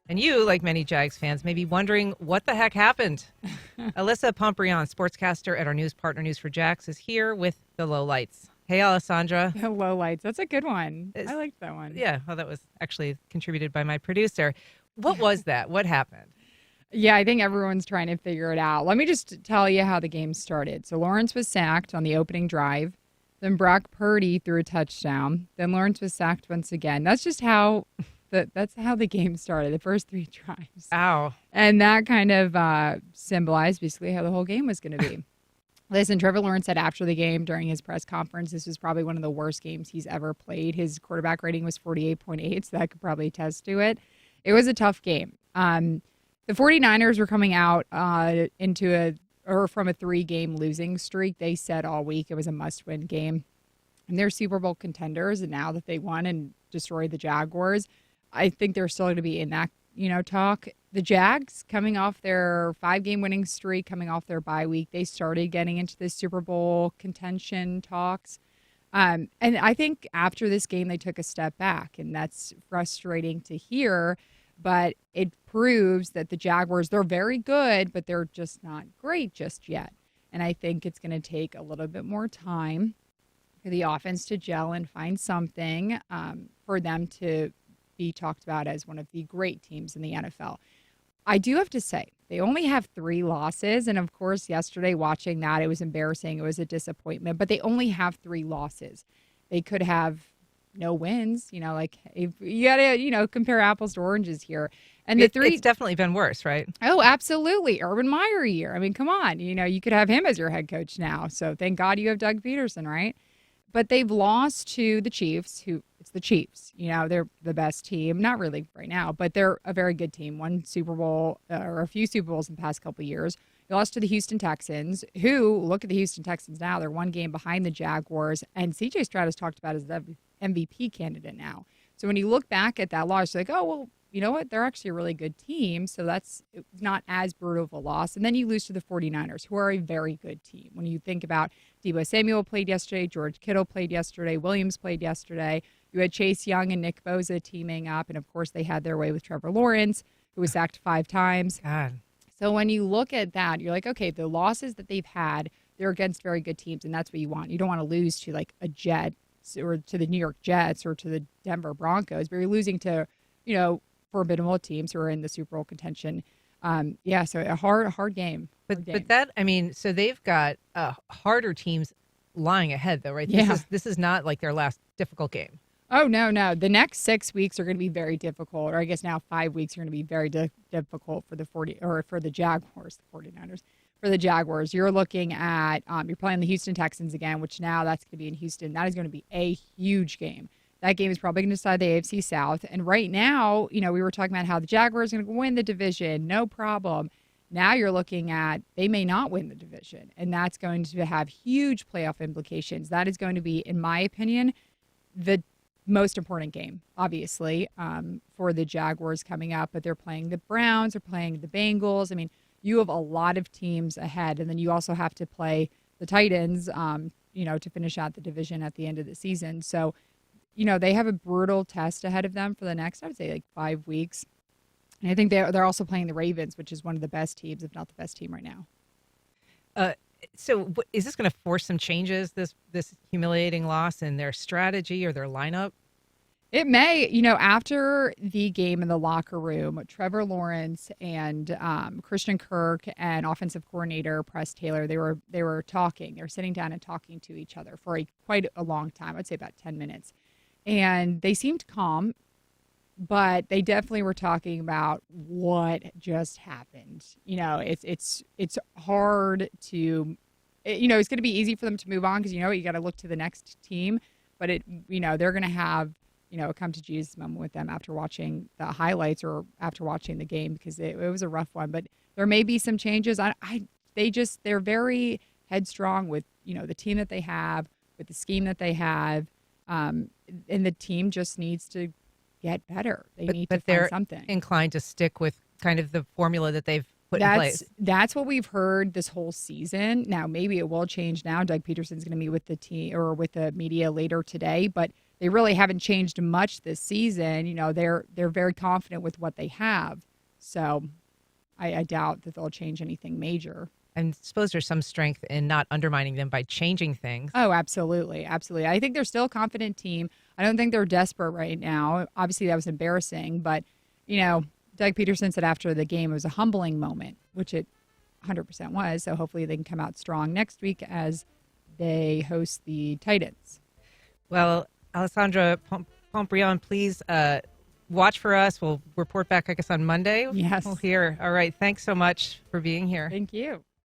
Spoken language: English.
And you, like many Jags fans, may be wondering what the heck happened. Alessandra Pontrbriand, sportscaster at our news partner News for Jags, is here with the lowlights. Hey, Alessandra. Lowlights. That's a good one. I liked that one. Yeah, well, that was actually contributed by my producer. What was that? What happened? Yeah, I think everyone's trying to figure it out. Let me just tell you how the game started. So Lawrence was sacked on the opening drive. Then Brock Purdy threw a touchdown. Then Lawrence was sacked once again. That's just how that's how the game started, the first 3 drives. Ow. And that kind of symbolized basically how the whole game was going to be. Listen, Trevor Lawrence said after the game during his press conference, this was probably one of the worst games he's ever played. His quarterback rating was 48.8, so that could probably attest to it. It was a tough game. The 49ers were coming out from a 3-game losing streak. They said all week it was a must-win game. And they're Super Bowl contenders, and now that they won and destroyed the Jaguars, I think they're still going to be in that, talk. The Jags, coming off their 5-game winning streak, coming off their bye week, they started getting into the Super Bowl contention talks. And I think after this game, they took a step back, and that's frustrating to hear. But it proves that the Jaguars, they're very good, but they're just not great just yet. And I think it's going to take a little bit more time for the offense to gel and find something for them to be talked about as one of the great teams in the NFL. I do have to say, they only have 3 losses. And of course, yesterday watching that, it was embarrassing. It was a disappointment. But they only have 3 losses. They could have no wins. If you got to, compare apples to oranges here. And It's definitely been worse, right? Oh, absolutely. Urban Meyer year. I mean, come on. You could have him as your head coach now. So thank God you have Doug Peterson, right? But they've lost to the Chiefs, it's the Chiefs. They're the best team. Not really right now, but they're a very good team. One Super Bowl or a few Super Bowls in the past couple of years. They lost to the Houston Texans, who, look at the Houston Texans now. They're 1 game behind the Jaguars. And C.J. Stroud is talked about as the MVP candidate now. So when you look back at that loss, you're like, oh, well, you know what? They're actually a really good team. So that's not as brutal of a loss. And then you lose to the 49ers, who are a very good team. When you think about Deebo Samuel played yesterday, George Kittle played yesterday, Williams played yesterday. You had Chase Young and Nick Bosa teaming up. And, of course, they had their way with Trevor Lawrence, who was sacked 5 times. God. So when you look at that, you're like, okay, the losses that they've had, they're against very good teams. And that's what you want. You don't want to lose to, like, a Jet or to the New York Jets or to the Denver Broncos. But you're losing to, formidable teams who are in the Super Bowl contention. So a hard game. But so they've got harder teams lying ahead, though, right? Yeah. This is not like their last difficult game. Oh, no. The next 6 weeks are going to be very difficult, or I guess now 5 weeks are going to be very difficult for the Jaguars, the 49ers. For the Jaguars, you're looking at you're playing the Houston Texans again, which now that's going to be in Houston. That is going to be a huge game. That game is probably going to decide the AFC South. And right now, we were talking about how the Jaguars are going to win the division, no problem. Now you're looking at they may not win the division, and that's going to have huge playoff implications. That is going to be, in my opinion, the most important game, obviously, for the Jaguars coming up. But they're playing the Browns, they're playing the Bengals. I mean, you have a lot of teams ahead, and then you also have to play the Titans, to finish out the division at the end of the season. So, they have a brutal test ahead of them for the next, I would say, like 5 weeks. And I think they're also playing the Ravens, which is one of the best teams, if not the best team right now. So is this going to force some changes, this humiliating loss in their strategy or their lineup? It may. After the game in the locker room, Trevor Lawrence and Christian Kirk and offensive coordinator Press Taylor, they were talking. They were sitting down and talking to each other for quite a long time. I'd say about 10 minutes. And they seemed calm, but they definitely were talking about what just happened. It's hard to, it's going to be easy for them to move on because, you got to look to the next team. But they're going to have, a come to Jesus moment with them after watching the highlights or after watching the game because it was a rough one. But there may be some changes. They're very headstrong with, the team that they have, with the scheme that they have. And the team just needs to get better. They need to find something. Inclined to stick with kind of the formula that they've put in place. That's what we've heard this whole season. Now, maybe it will change now. Doug Peterson's going to meet with the team or with the media later today, but they really haven't changed much this season. They're very confident with what they have. So I doubt that they'll change anything major. And suppose there's some strength in not undermining them by changing things. Oh, absolutely. Absolutely. I think they're still a confident team. I don't think they're desperate right now. Obviously, that was embarrassing. But, Doug Peterson said after the game it was a humbling moment, which it 100% was. So hopefully they can come out strong next week as they host the Titans. Well, Alessandra Pontrbriand, please watch for us. We'll report back, I guess, on Monday. Yes. We'll hear. All right. Thanks so much for being here. Thank you.